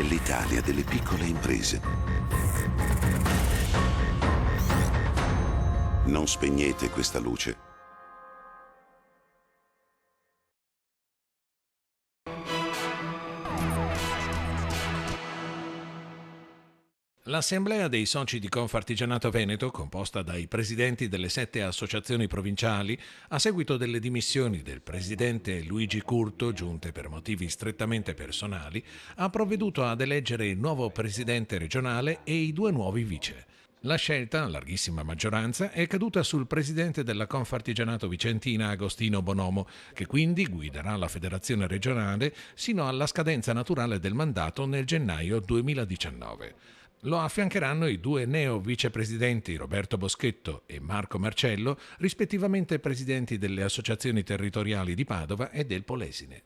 l'Italia delle piccole imprese. Non spegnete questa luce. L'Assemblea dei soci di Confartigianato Veneto, composta dai presidenti delle 7 associazioni provinciali, a seguito delle dimissioni del presidente Luigi Curto, giunte per motivi strettamente personali, ha provveduto ad eleggere il nuovo presidente regionale e i 2 nuovi vice. La scelta, a larghissima maggioranza, è caduta sul presidente della Confartigianato Vicentina, Agostino Bonomo, che quindi guiderà la federazione regionale sino alla scadenza naturale del mandato nel gennaio 2019. Lo affiancheranno i 2 neo vicepresidenti Roberto Boschetto e Marco Marcello, rispettivamente presidenti delle associazioni territoriali di Padova e del Polesine.